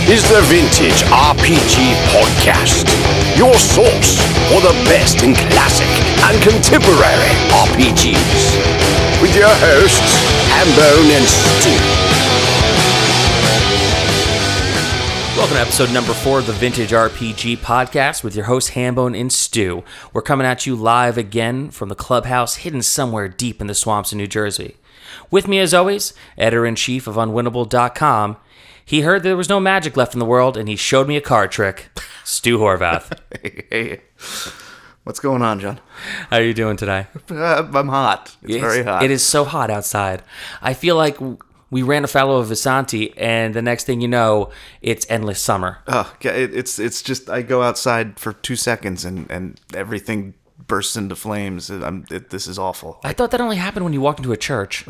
is the Vintage RPG Podcast, your source for the best in classic and contemporary RPGs. With your hosts, Hambone and Stu. Welcome to episode number 4 of the Vintage RPG Podcast with your hosts Hambone and Stu. We're coming at you live again from the clubhouse hidden somewhere deep in the swamps of New Jersey. With me as always, editor-in-chief of Unwinnable.com. He heard there was no magic left in the world and he showed me a card trick. Stu Horvath. Hey. What's going on, John? How are you doing today? I'm hot. It's very hot. It is so hot outside. I feel like we ran afoul of Visanti, and the next thing you know, it's endless summer. Oh, it's just I go outside for 2 seconds and everything bursts into flames. This is awful. I thought that only happened when you walked into a church.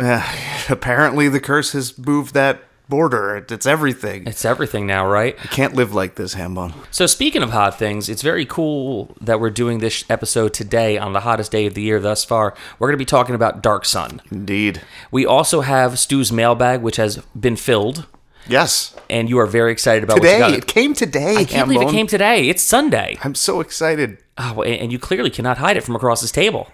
Apparently, the curse has moved that border. It's everything. It's everything now, right? I can't live like this, Hambone. So speaking of hot things, it's very cool that we're doing this episode today on the hottest day of the year thus far. We're going to be talking about Dark Sun. Indeed. We also have Stu's mailbag, which has been filled. Yes. And you are very excited about today. What you got. It came today, I can't believe it came today. It's Sunday. I'm so excited. Oh, and you clearly cannot hide it from across this table.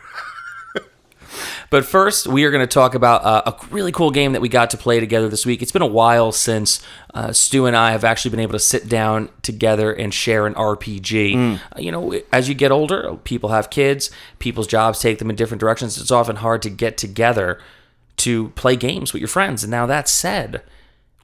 But first, we are going to talk about a really cool game that we got to play together this week. It's been a while since Stu and I have actually been able to sit down together and share an RPG. You know, as you get older, people have kids, people's jobs take them in different directions. It's often hard to get together to play games with your friends. And now that said,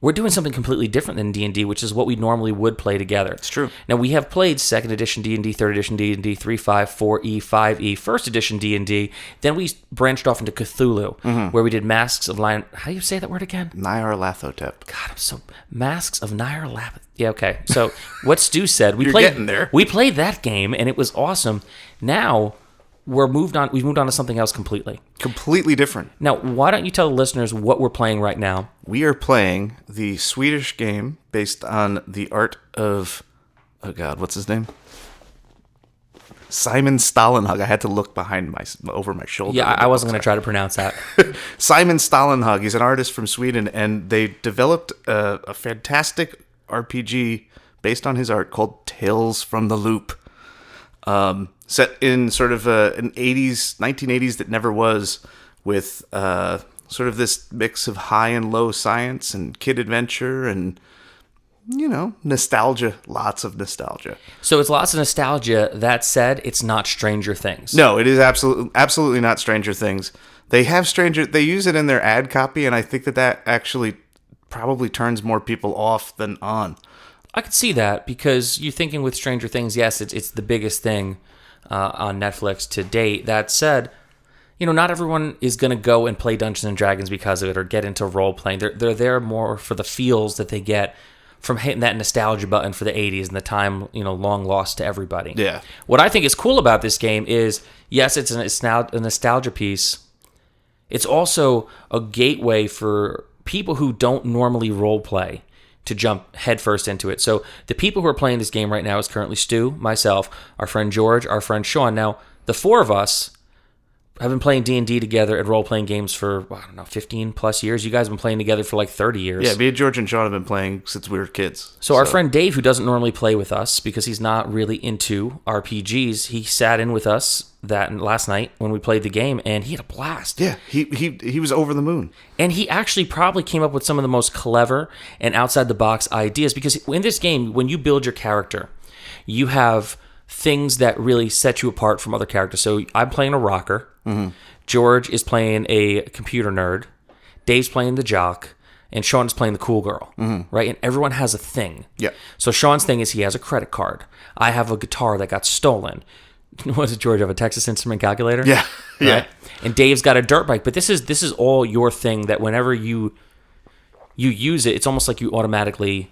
we're doing something completely different than D&D, which is what we normally would play together. It's true. Now, we have played 2nd edition D&D, 3rd edition D&D, 3.5, 4e, 5e, 1st edition D&D. Then we branched off into Cthulhu, where we did Masks of Lion... How do you say that word again? Nyarlathotep. God, I'm so... Masks of Nyarlathotep. Yeah, okay. So, what Stu said... You're getting there. We played that game, and it was awesome. Now... We've moved on to something else completely. Completely different. Now, why don't you tell the listeners what we're playing right now? We are playing the Swedish game based on the art of... Oh, God, what's his name? Simon Stalenhag. I had to look over my shoulder. Yeah, I wasn't going to try to pronounce that. Simon Stalenhag. He's an artist from Sweden, and they developed a fantastic RPG based on his art called Tales from the Loop. Set in sort of an 1980s that never was, with sort of this mix of high and low science and kid adventure and, you know, nostalgia, lots of nostalgia. So it's lots of nostalgia. That said, it's not Stranger Things. No, it is absolutely not Stranger Things. They use it in their ad copy, and I think that actually probably turns more people off than on. I could see that, because you're thinking with Stranger Things, yes, it's the biggest thing on Netflix to date. That said, you know, not everyone is going to go and play Dungeons and Dragons because of it or get into role playing. They're there more for the feels that they get from hitting that nostalgia button for the 80s and the time, you know, long lost to everybody. Yeah. What I think is cool about this game is, yes, it's a nostalgia piece. It's also a gateway for people who don't normally role play to jump headfirst into it. So the people who are playing this game right now is currently Stu, myself, our friend George, our friend Sean. Now, the four of us have been playing D&D together at role-playing games for, 15 plus years. You guys have been playing together for like 30 years. Yeah, me and George and Sean have been playing since we were kids. So our friend Dave, who doesn't normally play with us because he's not really into RPGs, he sat in with us last night when we played the game, and he had a blast. Yeah, he was over the moon. And he actually probably came up with some of the most clever and outside-the-box ideas, because in this game, when you build your character, you have things that really set you apart from other characters. So I'm playing a rocker. Mm-hmm. George is playing a computer nerd. Dave's playing the jock. And Sean is playing the cool girl. Mm-hmm. Right? And everyone has a thing. Yeah. So Sean's thing is he has a credit card. I have a guitar that got stolen. What does George have? A Texas Instrument calculator? Yeah. Right? Yeah. And Dave's got a dirt bike. But this is all your thing, that whenever you use it, it's almost like you automatically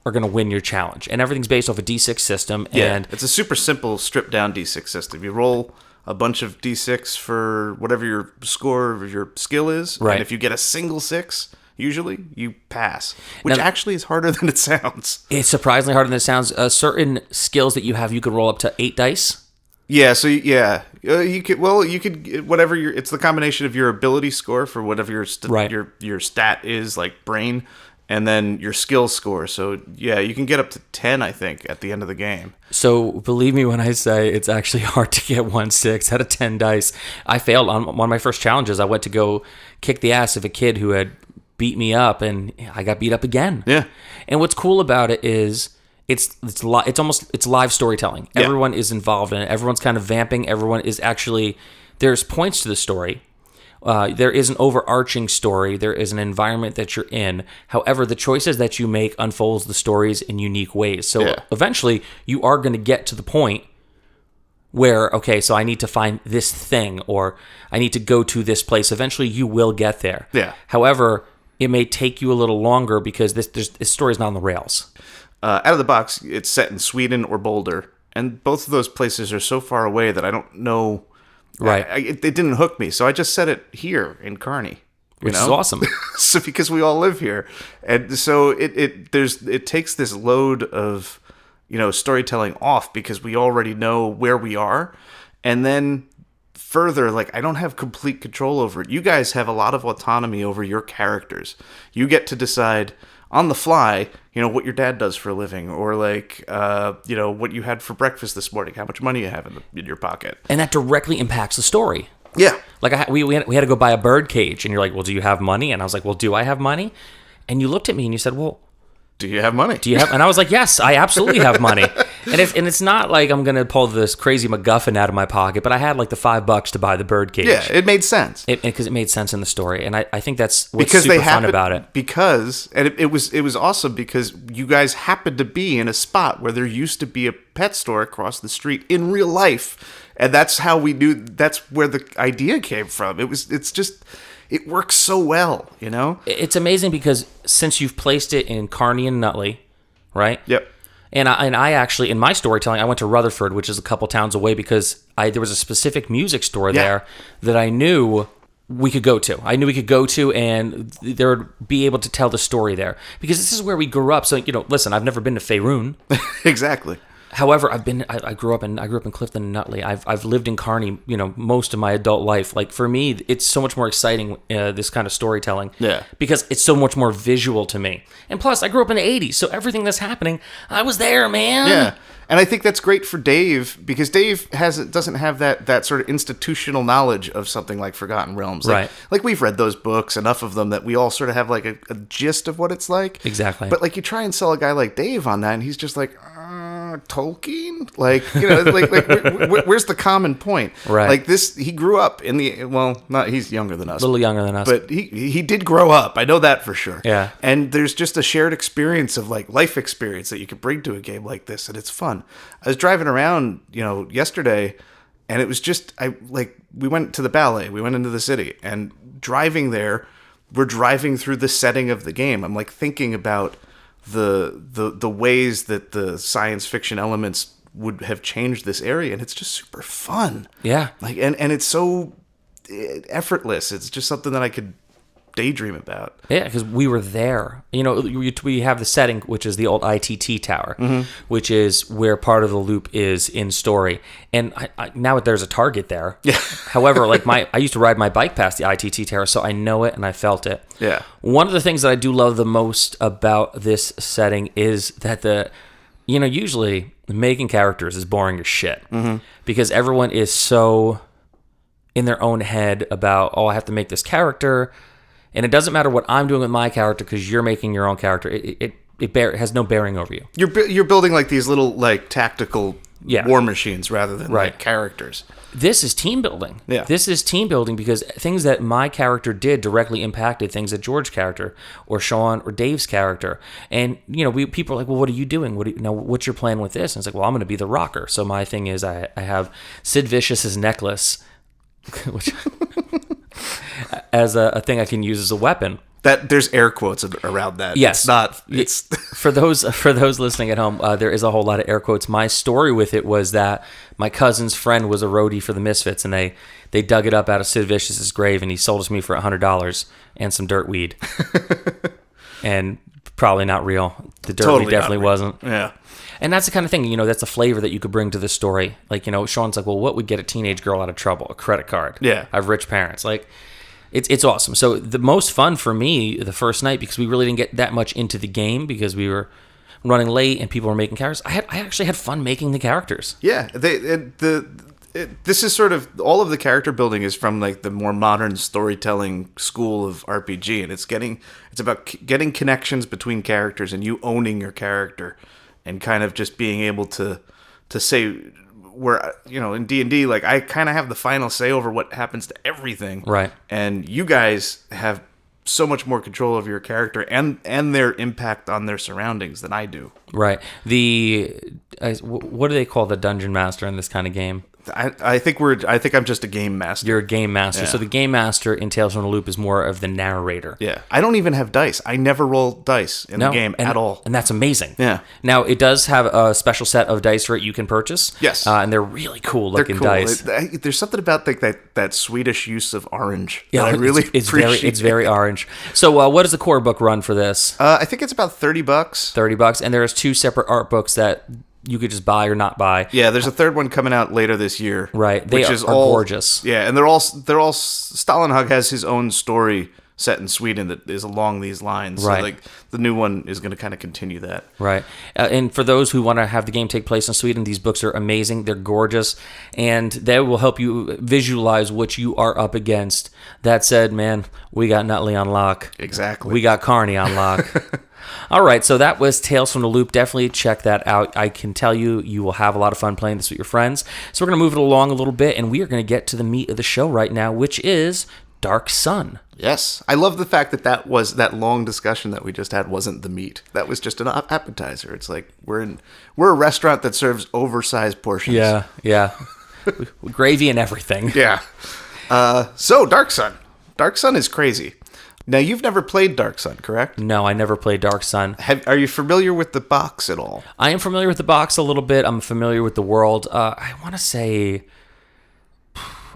are going to win your challenge. And everything's based off a D6 system. Yeah, and it's a super simple, stripped-down D6 system. You roll a bunch of D6 for whatever your score or your skill is. Right. And if you get a single 6, usually you pass, which actually is harder than it sounds. It's surprisingly harder than it sounds. Certain skills that you have, you could roll up to 8 dice. Yeah, so you could whatever it's the combination of your ability score for whatever your stat is, like brain, and then your skill score. So yeah, you can get up to 10, I think, at the end of the game. So believe me when I say it's actually hard to get 1/6 out of 10 dice. I failed on one of my first challenges. I went to go kick the ass of a kid who had beat me up, and I got beat up again. Yeah. And what's cool about it is it's live storytelling. Yeah. Everyone is involved in it. Everyone's kind of vamping. Everyone is actually, there's points to the story. There is an overarching story. There is an environment that you're in. However, the choices that you make unfolds the stories in unique ways. So eventually, you are going to get to the point where, okay, so I need to find this thing, or I need to go to this place. Eventually, you will get there. Yeah. However, it may take you a little longer because this story is not on the rails. Out of the box, it's set in Sweden or Boulder, and both of those places are so far away that I don't know. Right. It didn't hook me, so I just set it here in Kearney, Which is awesome. So because we all live here, and so it takes this load of storytelling off because we already know where we are, and then further, like, I don't have complete control over it. You guys have a lot of autonomy over your characters. You get to decide on the fly, what your dad does for a living, or like, what you had for breakfast this morning, how much money you have in your pocket. And that directly impacts the story. Yeah. Like, we had to go buy a bird cage, and you're like, well, do you have money? And I was like, well, do I have money? And you looked at me and you said, well, do you have money? And I was like, yes, I absolutely have money. And it's not like I'm going to pull this crazy MacGuffin out of my pocket, but I had like the $5 to buy the bird cage. Yeah, it made sense. Because it made sense in the story. And I think that's what's super fun about it. It was awesome because you guys happened to be in a spot where there used to be a pet store across the street in real life. And that's how we knew, that's where the idea came from. It works so well, It's amazing because since you've placed it in Kearney and Nutley, right? Yep. And I actually, in my storytelling, I went to Rutherford, which is a couple towns away, because there was a specific music store there that I knew we could go to. And there would be able to tell the story there. Because this is where we grew up. So, listen, I've never been to Faerun. Exactly. However, I grew up in Clifton and Nutley. I've lived in Kearney, most of my adult life. Like, for me, it's so much more exciting, this kind of storytelling. Yeah. Because it's so much more visual to me. And plus, I grew up in the 80s, so everything that's happening, I was there, man. Yeah. And I think that's great for Dave, because Dave doesn't have that sort of institutional knowledge of something like Forgotten Realms. Right. Like, we've read those books, enough of them, that we all sort of have like a gist of what it's like. Exactly. But like, you try and sell a guy like Dave on that, and he's just like, Tolkien? Like, where's the common point? Right. Like, he grew up in he's younger than us. A little younger than us. But he did grow up. I know that for sure. Yeah. And there's just a shared experience of like life experience that you can bring to a game like this, and it's fun. I was driving around, yesterday, and it was just, we went to the ballet, we went into the city, and driving there, we're driving through the setting of the game. I'm like thinking about the ways that the science fiction elements would have changed this area, and it's just super fun. Yeah. Like, and it's so effortless. It's just something that I could daydream about. Yeah, because we were there. We have the setting, which is the old ITT tower, which is where part of the loop is in story. And now there's a Target there. Yeah. However, like I used to ride my bike past the ITT tower, so I know it and I felt it. Yeah. One of the things that I do love the most about this setting is that usually making characters is boring as shit, because everyone is so in their own head about, I have to make this character. And it doesn't matter what I'm doing with my character because you're making your own character. It has no bearing over you. You're building like these little like tactical war machines rather than like characters. This is team building. Yeah. This is team building because things that my character did directly impacted things that George's character or Sean or Dave's character. And people are like, well, what are you doing? What's your plan with this? And it's like, well, I'm going to be the rocker. So my thing is I have Sid Vicious's necklace, which as a thing I can use as a weapon. That there's air quotes around that. Yes. It's for those listening at home, there is a whole lot of air quotes. My story with it was that my cousin's friend was a roadie for the Misfits, and they dug it up out of Sid Vicious's grave, and he sold it to me for $100 and some dirt weed. And probably not real. The dirt weed definitely wasn't. Yeah. And that's the kind of thing, that's the flavor that you could bring to the story. Like, Sean's like, well, what would get a teenage girl out of trouble? A credit card. Yeah. I have rich parents. Like, It's awesome. So the most fun for me the first night, because we really didn't get that much into the game because we were running late and people were making characters. I actually had fun making the characters. Yeah, this is sort of all of the character building is from like the more modern storytelling school of RPG, and it's about getting connections between characters and you owning your character, and kind of just being able to say. Where, in D&D, like, I kind of have the final say over what happens to everything. Right. And you guys have so much more control of your character and their impact on their surroundings than I do. Right. What do they call the dungeon master in this kind of game? I think I'm just a game master. You're a game master. Yeah. So the game master in Tales from the Loop is more of the narrator. Yeah. I don't even have dice. I never roll dice in the game at all. And that's amazing. Yeah. Now, it does have a special set of dice for it you can purchase. Yes. And they're really cool looking dice. There's something about that Swedish use of orange Yeah, that I really appreciate. It's very orange. So what does the core book run for this? I think it's about $30. $30. And there's 2 separate art books that you could just buy or not buy. Yeah, there's a third one coming out later this year. Right. They are gorgeous. Yeah, and they're all Stalinhug has his own story set in Sweden that is along these lines. Right. So like the new one is going to kind of continue that. Right. And for those who want to have the game take place in Sweden, these books are amazing. They're gorgeous, and they will help you visualize what you are up against. That said, man, we got Nutley on lock. Exactly. We got Carney on lock. All right, so that was Tales from the Loop. Definitely check that out. I can tell you will have a lot of fun playing this with your friends. So we're going to move it along a little bit, and we are going to get to the meat of the show right now, which is Dark Sun. Yes. I love the fact that long discussion that we just had wasn't the meat. That was just an appetizer. It's like we're a restaurant that serves oversized portions. Yeah. Gravy and everything. Yeah. So Dark Sun. Dark Sun is crazy. Now, you've never played Dark Sun, correct? No, I never played Dark Sun. Are you familiar with the box at all? I am familiar with the box a little bit. I'm familiar with the world. I want to say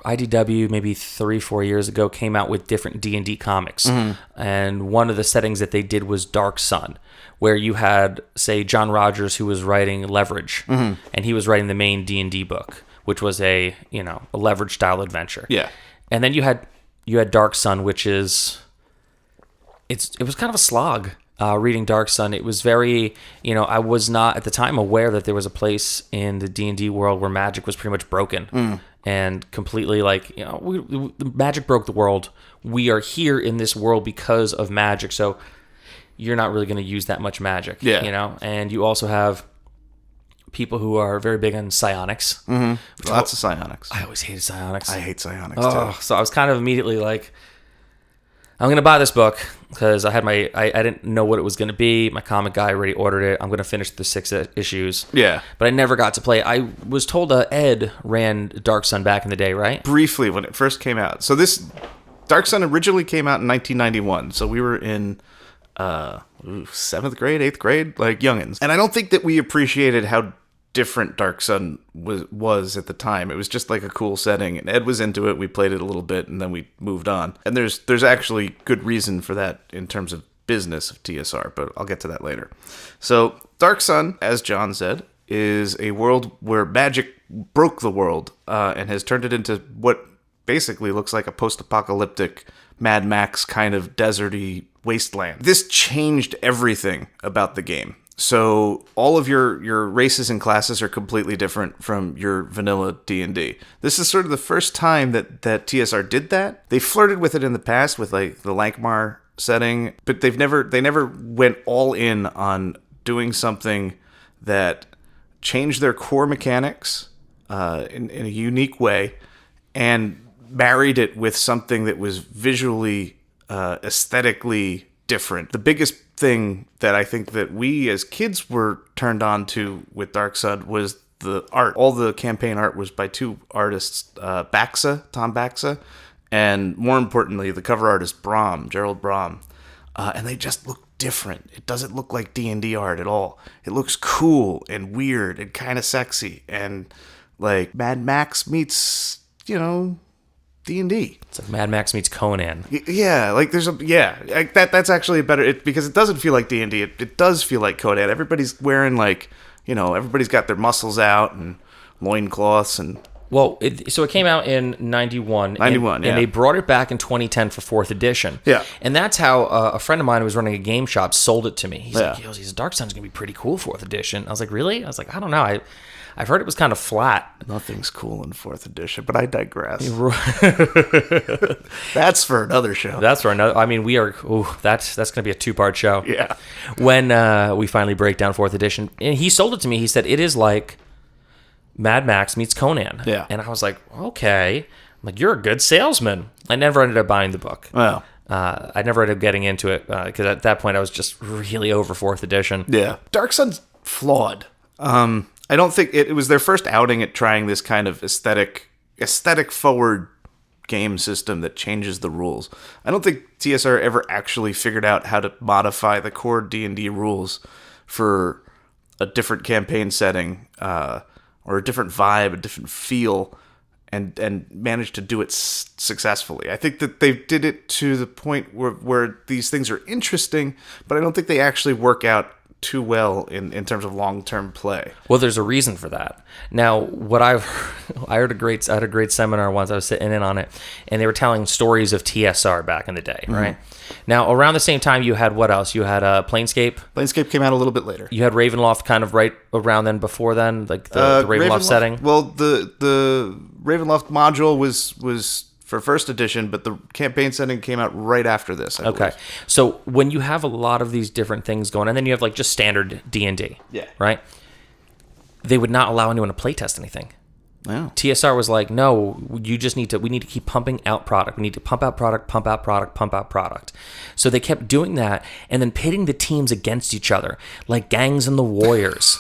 IDW maybe 3-4 years ago came out with different D&D comics. Mm-hmm. And one of the settings that they did was Dark Sun, where you had, say, John Rogers, who was writing Leverage, mm-hmm. and he was writing the main D&D book, which was a Leverage style adventure. Yeah. And then you had Dark Sun, which is it was kind of a slog. Reading Dark Sun, it was very, I was not at the time aware that there was a place in the D&D world where magic was pretty much broken and completely the magic broke the world. We are here in this world because of magic, so you're not really going to use that much magic, And you also have people who are very big on psionics. Mm-hmm. Lots of psionics. I always hated psionics. I hate psionics too. So I was kind of immediately like, I'm going to buy this book because I didn't know what it was going to be. My comic guy already ordered it. I'm going to finish the 6 issues. Yeah. But I never got to play it. I was told Ed ran Dark Sun back in the day, right? Briefly when it first came out. So this Dark Sun originally came out in 1991. So we were in 7th grade, 8th grade, like youngins. And I don't think that we appreciated how different Dark Sun was at the time. It was just like a cool setting, and Ed was into it. We played it a little bit, and then we moved on. And there's actually good reason for that in terms of business of TSR, but I'll get to that later. So Dark Sun, as John said, is a world where magic broke the world and has turned it into what basically looks like a post-apocalyptic Mad Max kind of deserty wasteland. This changed everything about the game. So all of your races and classes are completely different from your vanilla D&D. This is sort of the first time that TSR did that. They flirted with it in the past with like the Lankmar setting, but they never went all in on doing something that changed their core mechanics in a unique way and married it with something that was visually, aesthetically different. The biggest thing that I think that we as kids were turned on to with Dark Sun was the art. All the campaign art was by 2 artists, Tom Baxa, and more importantly, the cover artist Gerald Brom. And they just look different. It doesn't look like D&D art at all. It looks cool and weird and kind of sexy and like Mad Max meets, D&D. It's like Mad Max meets Conan. Yeah, like that's actually a better, because it doesn't feel like D&D. It does feel like Conan. Everybody's wearing everybody's got their muscles out and loincloths and Well, so it came out in 91. 91, and they brought it back in 2010 for 4th edition. Yeah. And that's how a friend of mine who was running a game shop sold it to me. He's Yeah. like, he says, Dark Sun's going to be pretty cool 4th edition. I was like, really? I was like, I don't know. I've heard it was kind of flat. Nothing's cool in 4th edition, but I digress. That's for another show. That's for another. I mean, we are. Ooh, that's going to be a 2-part show. Yeah. When we finally break down 4th edition, and he sold it to me. He said it is like Mad Max meets Conan. Yeah. And I was like, okay. I'm like, you're a good salesman. I never ended up buying the book. Well. I never ended up getting into it because at that point I was just really over 4th edition. Yeah. Dark Sun's flawed. I don't think it was their first outing at trying this kind of aesthetic forward game system that changes the rules. I don't think TSR ever actually figured out how to modify the core D&D rules for a different campaign setting, or a different vibe, a different feel, and managed to do it successfully. I think that they did it to the point where these things are interesting, but I don't think they actually work out too well in terms of long-term play. Well, there's a reason for that. Now, what I had a great seminar once. I was sitting in on it, and they were telling stories of TSR back in the day, right? Now, around the same time, you had what else? You had Planescape. Planescape came out a little bit later. You had Ravenloft kind of right around then, before then, like the Ravenloft setting. Well, the Ravenloft module was for 1st edition, but the campaign setting came out right after this. I Okay, believe. so when you have a lot of these different things going, and then you have like just standard D&D, Yeah. right? They would not allow anyone to playtest anything. Wow. TSR was like, no, we need to keep pumping out product. We need to pump out product, pump out product, pump out product. So they kept doing that and then pitting the teams against each other, like gangs and the Warriors,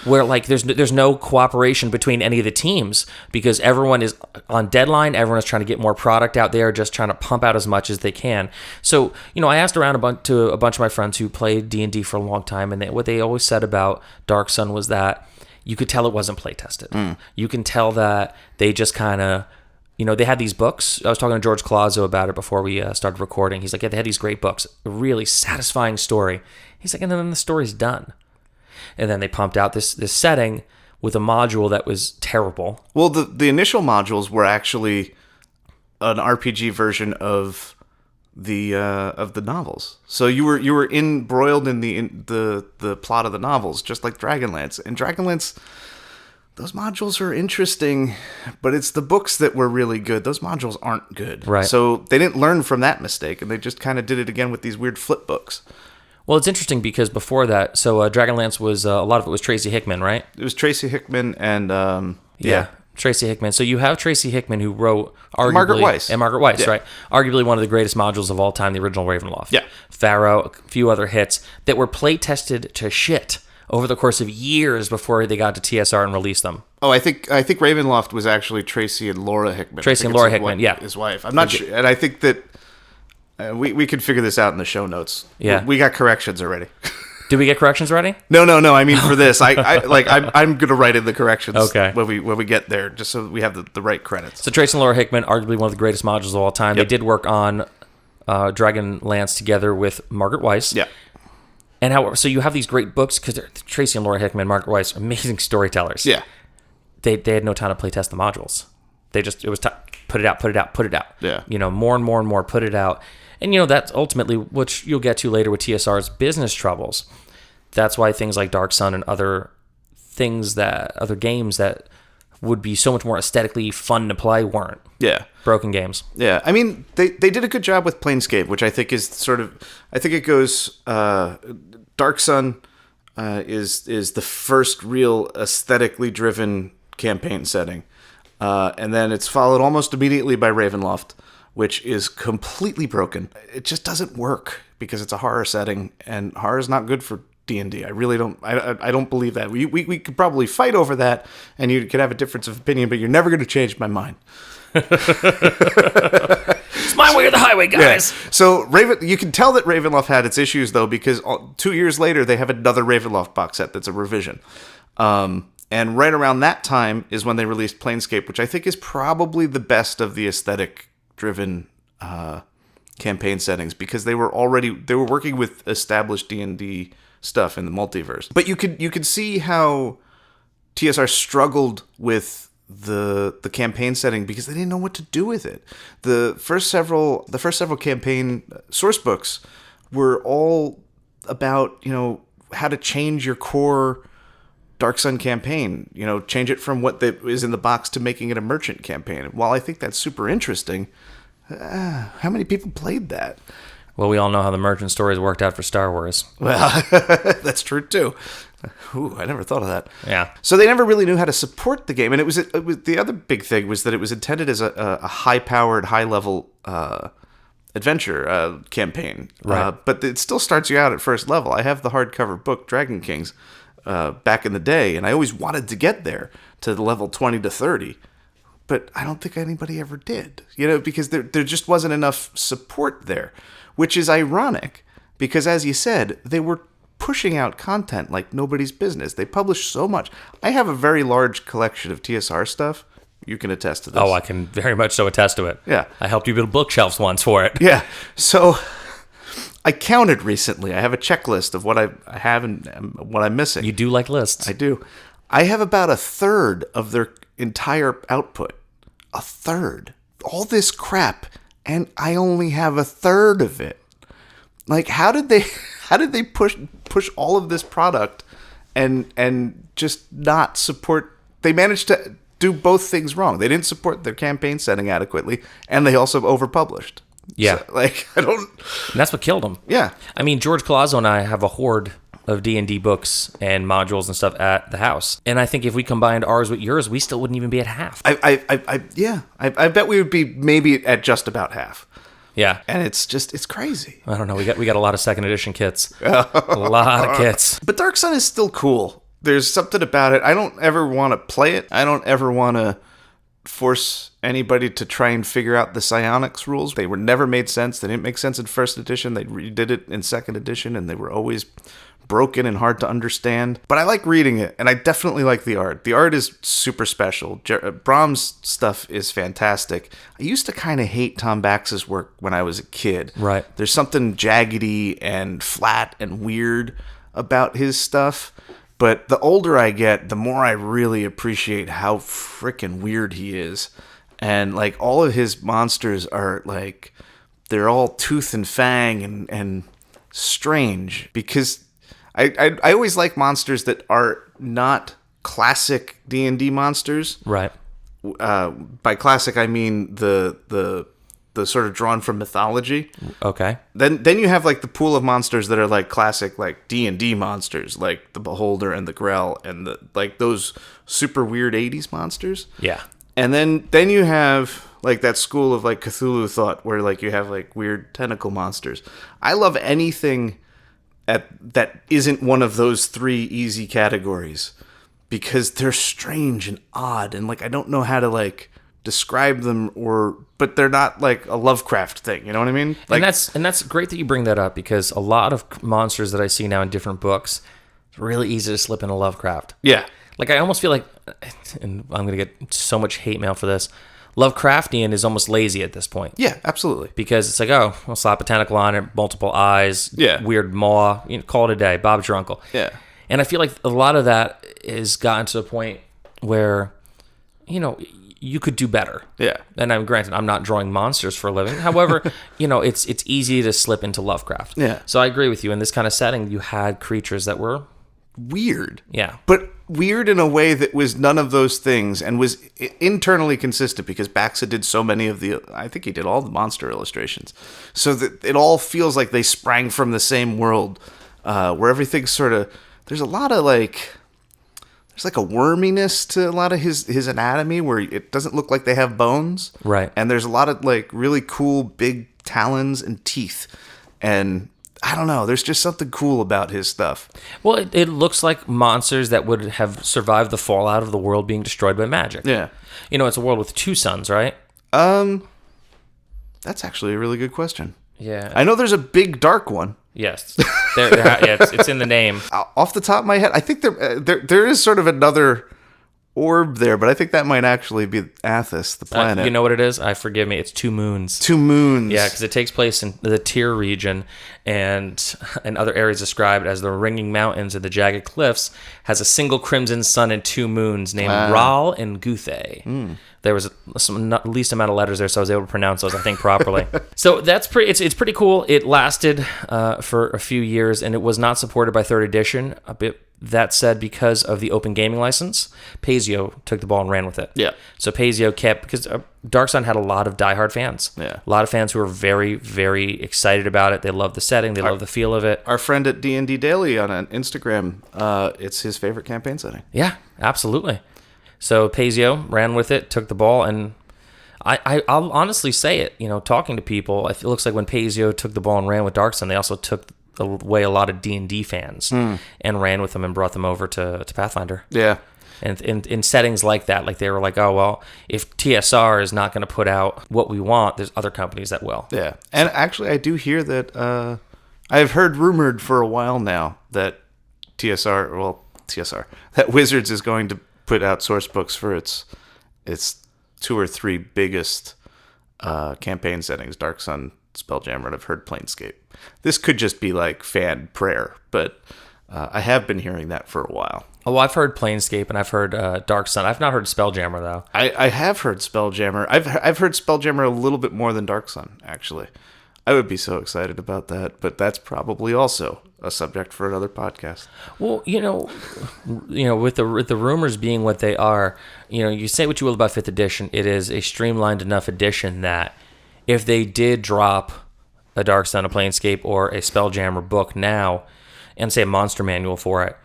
where like there's no cooperation between any of the teams because everyone is on deadline. Everyone is trying to get more product out there, just trying to pump out as much as they can. So, I asked around to a bunch of my friends who played D&D for a long time, and what they always said about Dark Sun was that you could tell it wasn't play tested. You can tell that they just kind of, they had these books. I was talking to George Colazo about it before we started recording. He's like, yeah, they had these great books, a really satisfying story. He's like, and then the story's done. And then they pumped out this setting with a module that was terrible. Well, the initial modules were actually an RPG version of the novels. So you were embroiled in the plot of the novels, just like Dragonlance. And Dragonlance, those modules are interesting, but it's the books that were really good. Those modules aren't good. Right. So they didn't learn from that mistake, and they just kind of did it again with these weird flip books. Well, it's interesting because before that, so Dragonlance was, a lot of it was Tracy Hickman, right? It was Tracy Hickman and, Tracy Hickman. So you have Tracy Hickman who wrote arguably... Margaret Weiss. And Margaret Weiss, Yeah. right? Arguably one of the greatest modules of all time, the original Ravenloft. Yeah. Pharaoh, a few other hits that were play tested to shit over the course of years before they got to TSR and released them. Oh, I think Ravenloft was actually Tracy and Laura Hickman. Tracy I think and Laura it's Hickman, yeah. His wife. I'm not sure. And I think that we could figure this out in the show notes. Yeah. We got corrections already. Did we get corrections ready? No. I mean, for this, I'm gonna write in the corrections. Okay. When we get there, just so we have the right credits. So Tracy and Laura Hickman, arguably one of the greatest modules of all time. Yep. They did work on Dragonlance together with Margaret Weiss. Yeah. And so you have these great books because Tracy and Laura Hickman, Margaret Weiss, amazing storytellers. Yeah. They had no time to play test the modules. It was put it out. Yeah. More and more, put it out. And, that's ultimately, which you'll get to later with TSR's business troubles. That's why things like Dark Sun and other games that would be so much more aesthetically fun to play weren't. Yeah. Broken games. Yeah. I mean, they did a good job with Planescape, which I think is I think it goes, Dark Sun is the first real aesthetically driven campaign setting. And then it's followed almost immediately by Ravenloft, which is completely broken. It just doesn't work because it's a horror setting, and horror is not good for D&D. I really don't. I don't believe that. We could probably fight over that, and you could have a difference of opinion, but you're never going to change my mind. It's my way or the highway, guys. Yeah. So you can tell that Ravenloft had its issues though, because 2 years later they have another Ravenloft box set that's a revision. And right around that time is when they released Planescape, which I think is probably the best of the aesthetic-driven campaign settings, because they were working with established D&D stuff in the multiverse. But you could see how TSR struggled with the campaign setting because they didn't know what to do with it. The first several campaign source books were all about, how to change your core Dark Sun campaign, change it from what is in the box to making it a merchant campaign. While I think that's super interesting, how many people played that? Well, we all know how the merchant stories worked out for Star Wars. Well, that's true too. Ooh, I never thought of that. Yeah. So they never really knew how to support the game, and it was the other big thing was that it was intended as a high-powered, high-level adventure campaign. Right. But it still starts you out at first level. I have the hardcover book Dragon Kings back in the day, and I always wanted to get there to the level 20 to 30. But I don't think anybody ever did, because there just wasn't enough support there, which is ironic because, as you said, they were pushing out content like nobody's business. They published so much. I have a very large collection of TSR stuff. You can attest to this. Oh, I can very much so attest to it. Yeah. I helped you build bookshelves once for it. Yeah. So I counted recently. I have a checklist of what I have and what I'm missing. You do like lists. I do. I have about a third of their entire output. A third. All this crap, and I only have a third of it. Like, how did they push all of this product and just not support? They managed to do both things wrong. They didn't support their campaign setting adequately, and they also overpublished. Yeah. So, I don't. And that's what killed them. Yeah. I mean, George Colazzo and I have a hoard of D&D books and modules and stuff at the house. And I think if we combined ours with yours, we still wouldn't even be at half. I bet we would be maybe at just about half. Yeah. And it's crazy. I don't know. We got a lot of second edition kits. A lot of kits. But Dark Sun is still cool. There's something about it. I don't ever want to play it. I don't ever want to force anybody to try and figure out the psionics rules. They were never made sense. They didn't make sense in first edition. They redid it in second edition, and they were always broken and hard to understand. But I like reading it, and I definitely like the art. The art is super special. Brahms' stuff is fantastic. I used to kind of hate Tom Bax's work when I was a kid. Right. There's something jaggedy and flat and weird about his stuff. But the older I get, the more I really appreciate how freaking weird he is. And, all of his monsters are, they're all tooth and fang and strange. Because I always like monsters that are not classic D&D monsters. Right. By classic, I mean the sort of drawn from mythology. Okay. Then you have the pool of monsters that are classic D&D monsters, like the Beholder and the Grell and those super weird 80s monsters. Yeah. And then you have that school of Cthulhu thought where you have weird tentacle monsters. I love anything that isn't one of those three easy categories because they're strange and odd and I don't know how to describe them but they're not a Lovecraft thing, you know what I mean? And that's great that you bring that up because a lot of monsters that I see now in different books, it's really easy to slip into Lovecraft. Yeah. I almost feel and I'm going to get so much hate mail for this, Lovecraftian is almost lazy at this point. Yeah, absolutely. Because it's we'll slap a tentacle on it, multiple eyes, weird maw, call it a day, Bob's your uncle. Yeah. And I feel like a lot of that has gotten to a point where, you could do better. Yeah. And granted, I'm not drawing monsters for a living. However, it's easy to slip into Lovecraft. Yeah. So I agree with you. In this kind of setting, you had creatures that were weird. Yeah. But weird in a way that was none of those things and was internally consistent because Baxa did so many of I think he did all the monster illustrations. So that it all feels like they sprang from the same world where everything's sort of, there's a lot of there's a worminess to a lot of his anatomy where it doesn't look like they have bones. Right. And there's a lot of really cool big talons and teeth. And I don't know, there's just something cool about his stuff. Well, it looks like monsters that would have survived the fallout of the world being destroyed by magic. Yeah. It's a world with two suns, right? That's actually a really good question. Yeah. I know there's a big dark one. Yes. It's in the name. Off the top of my head, I think there is sort of another orb there, but I think that might actually be Athos, the planet. You know what it is? Forgive me. It's 2 moons. 2 moons. Yeah, because it takes place in the Tyr region, and other areas described as the ringing mountains and the jagged cliffs has a single crimson sun and 2 moons named Ral and Guthe. There was some least amount of letters there, so I was able to pronounce those, I think, properly. So that's pretty. It's pretty cool. It lasted for a few years, and it was not supported by 3rd edition. A bit. That said, because of the open gaming license, Paisio took the ball and ran with it. Yeah. So Paisio kept, because Dark Sun had a lot of diehard fans. Yeah. A lot of fans who were very, very excited about it. They love the setting. They love the feel of it. Our friend at D&D Daily on Instagram, it's his favorite campaign setting. Yeah, absolutely. So Paisio ran with it, took the ball, and I'll honestly say it. Talking to people, it looks like when Paisio took the ball and ran with Dark Sun, they also took away a lot of D&D fans and ran with them and brought them over to Pathfinder. Yeah. And in settings like that, like they were like, oh, well, if TSR is not going to put out what we want, there's other companies that will. Yeah. And actually, I do hear that I've heard rumored for a while now that that Wizards is going to put out source books for its 2 or 3 biggest campaign settings, Dark Sun, Spelljammer, and I've heard Planescape. This could just be like fan prayer, but I have been hearing that for a while. Oh, I've heard Planescape and I've heard Dark Sun. I've not heard Spelljammer though. I have heard Spelljammer. I've heard Spelljammer a little bit more than Dark Sun, actually. I would be so excited about that, but that's probably also a subject for another podcast. Well, with the rumors being what they are, you say what you will about 5th edition, it is a streamlined enough edition that if they did drop a Dark Sun, a Planescape, or a Spelljammer book now, and say a monster manual for it,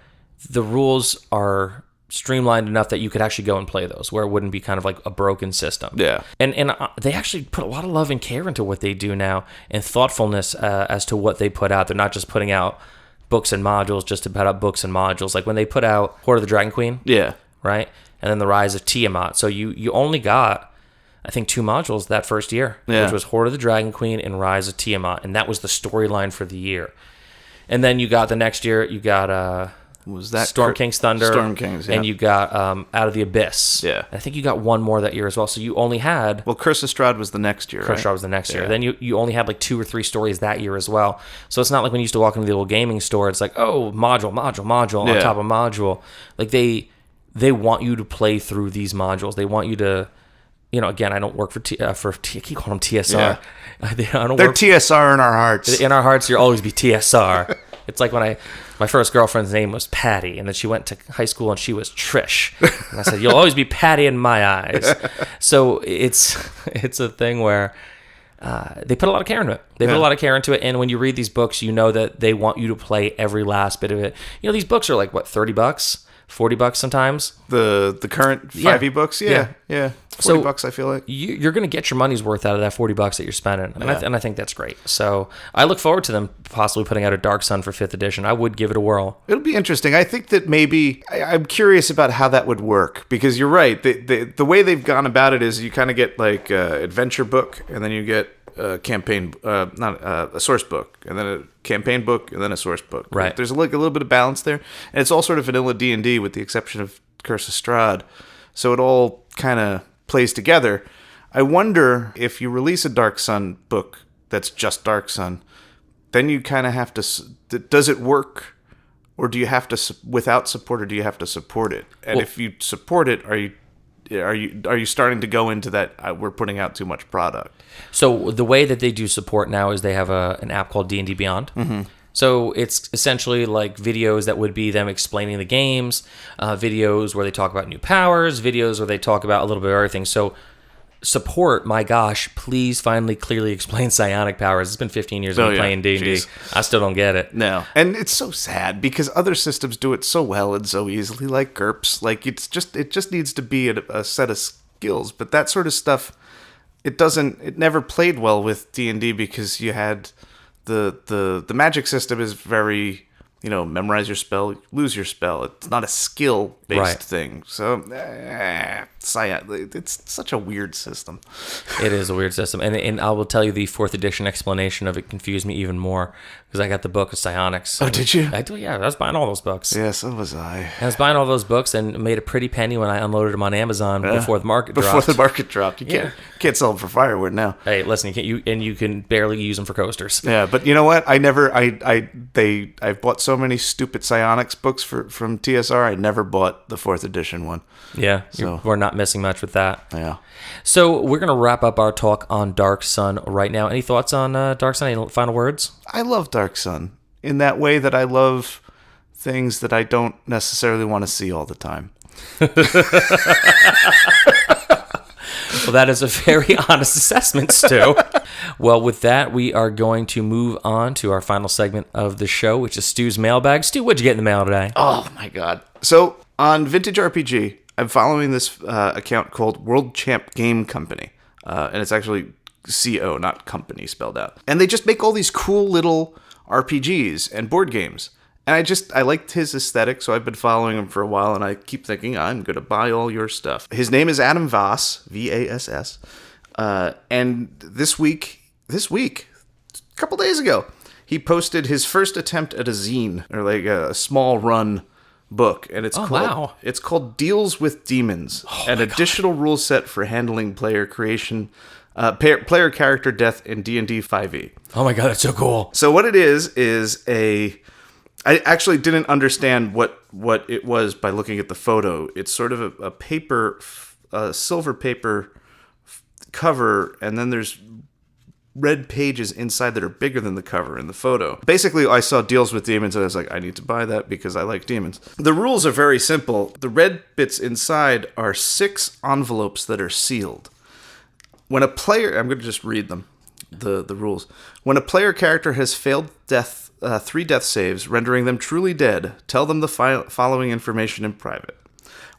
the rules are streamlined enough that you could actually go and play those, where it wouldn't be kind of like a broken system. Yeah. And they actually put a lot of love and care into what they do now, and thoughtfulness as to what they put out. They're not just putting out books and modules just to put out books and modules. Like when they put out Horde of the Dragon Queen. Yeah. Right? And then the Rise of Tiamat. So you only got, I think, 2 modules that first year, which was Horde of the Dragon Queen and Rise of Tiamat, and that was the storyline for the year. And then you got the next year, you got was that Storm King's Thunder, Storm Kings, yeah. And you got Out of the Abyss. Yeah, I think you got one more that year as well. So you only had Curse of Strahd was the next year. Curse of Strahd was the next year. Then you only had like 2 or 3 stories that year as well. So it's not like when you used to walk into the old gaming store, it's like, oh, module on top of module. Like they want you to play through these modules. They want you to. Again, I don't work for I keep calling them TSR. Yeah. They're TSR in our hearts. In our hearts, you'll always be TSR. It's like when my first girlfriend's name was Patty, and then she went to high school and she was Trish. And I said, you'll always be Patty in my eyes. So it's a thing where they put a lot of care into it. They put a lot of care into it, and when you read these books, you know that they want you to play every last bit of it. These books are like, what, $30? $40 sometimes. The current 5e books, yeah. $40, I feel like you're going to get your money's worth out of that $40 that you're spending, and I think that's great. So I look forward to them possibly putting out a Dark Sun for 5th edition. I would give it a whirl. It'll be interesting. I think that maybe I'm curious about how that would work, because you're right. The way they've gone about it is you kind of get like adventure book, and then you get a campaign, not a source book, and then a campaign book, and then a source book. Right. There's like a little bit of balance there, and it's all sort of vanilla D&D with the exception of Curse of Strahd. So it all kind of plays together. I wonder if you release a Dark Sun book that's just Dark Sun, then you kind of have to. Does it work, or do you have to without support, or do you have to support it? And if you support it, are you starting to go into that we're putting out too much product? So the way that they do support now is they have an app called D&D Beyond. Mm-hmm. So it's essentially like videos that would be them explaining the games, videos where they talk about new powers, videos where they talk about a little bit of everything. So support, my gosh, please finally clearly explain psionic powers. It's been 15 years of playing D&D. Jeez. I still don't get it. No. And it's so sad because other systems do it so well and so easily, like GURPS. Like it just needs to be a set of skills. But that sort of stuff, it never played well with D&D because you had the magic system is very, memorize your spell, lose your spell. It's not a skill-based Right. thing. So, it's such a weird system. It is a weird system. And I will tell you the 4th edition explanation of it confused me even more because I got the book of psionics. Oh, did you? I do, yeah. I was buying all those books. Yeah, so was I. And I was buying all those books and made a pretty penny when I unloaded them on Amazon before the market dropped. Before the market dropped. You can't sell them for firewood now. Hey, listen, you can barely use them for coasters. Yeah, but you know what? I've bought so many stupid psionics books from TSR. I never bought the 4th edition one. Yeah, So- we're not missing much with that. Yeah. So we're going to wrap up our talk on Dark Sun right now. Any thoughts on Dark Sun? Any final words? I love Dark Sun in that way that I love things that I don't necessarily want to see all the time. Well, that is a very honest assessment, Stu. Well, with that, we are going to move on to our final segment of the show, which is Stu's mailbag. Stu, what'd you get in the mail today? Oh my god. So on Vintage RPG, I'm following this account called World Champ Game Company. And it's actually CO, not company spelled out. And they just make all these cool little RPGs and board games. And I liked his aesthetic, so I've been following him for a while, and I keep thinking, I'm going to buy all your stuff. His name is Adam Voss, V-A-S-S. And this week, a couple days ago, he posted his first attempt at a zine, or like a small run book, and it's it's called Deals with Demons, an additional rule set for handling player creation, player character death in D&D 5e. Oh my god, that's so cool. So what it is I actually didn't understand what it was by looking at the photo. It's sort of a paper, silver paper cover, and then there's red pages inside that are bigger than the cover in the photo. Basically, I saw Deals with Demons, and I was like, I need to buy that because I like demons. The rules are very simple. The red bits inside are 6 envelopes that are sealed. When a player... I'm going to just read them, the rules. When a player character has failed 3 death saves, rendering them truly dead, tell them the following information in private.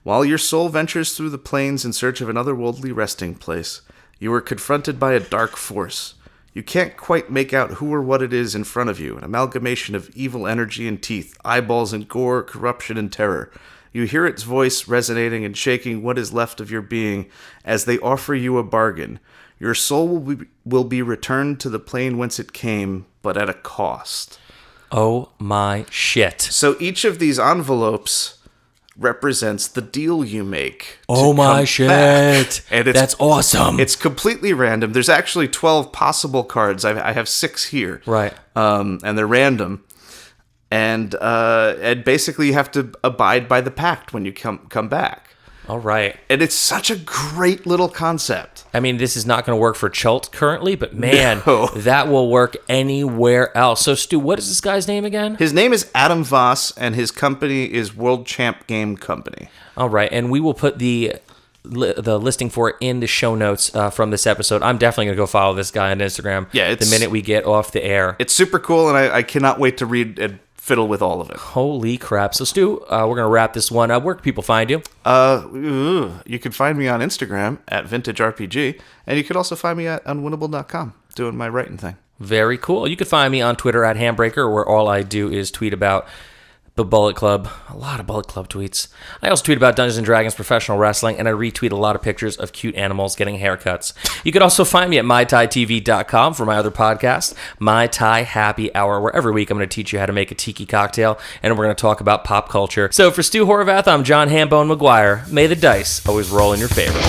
While your soul ventures through the plains in search of an otherworldly resting place, you are confronted by a dark force. You can't quite make out who or what it is in front of you, an amalgamation of evil energy and teeth, eyeballs and gore, corruption and terror. You hear its voice resonating and shaking what is left of your being as they offer you a bargain. Your soul will be returned to the plane whence it came, but at a cost. Oh my shit. So each of these envelopes represents the deal you make. Oh my shit. And that's awesome. It's completely random. There's actually 12 possible cards. I have 6 here. Right. And they're random. And basically you have to abide by the pact when you come back. All right. And it's such a great little concept. I mean, this is not going to work for Chult currently, but man, No. that will work anywhere else. So, Stu, what is this guy's name again? His name is Adam Voss, and his company is World Champ Game Company. All right, and we will put the listing for it in the show notes from this episode. I'm definitely going to go follow this guy on Instagram the minute we get off the air. It's super cool, and I cannot wait to read and fiddle with all of it. Holy crap. So, Stu, we're going to wrap this one up. Where can people find you? You can find me on Instagram at VintageRPG, and you can also find me at unwinnable.com doing my writing thing. Very cool. You can find me on Twitter at Handbreaker, where all I do is tweet about the Bullet Club. A lot of Bullet Club tweets. I also tweet about Dungeons & Dragons professional wrestling, and I retweet a lot of pictures of cute animals getting haircuts. You can also find me at MyThaiTV.com for my other podcast, My Thai Happy Hour, where every week I'm going to teach you how to make a tiki cocktail, and we're going to talk about pop culture. So for Stu Horvath, I'm John Hambone McGuire. May the dice always roll in your favor.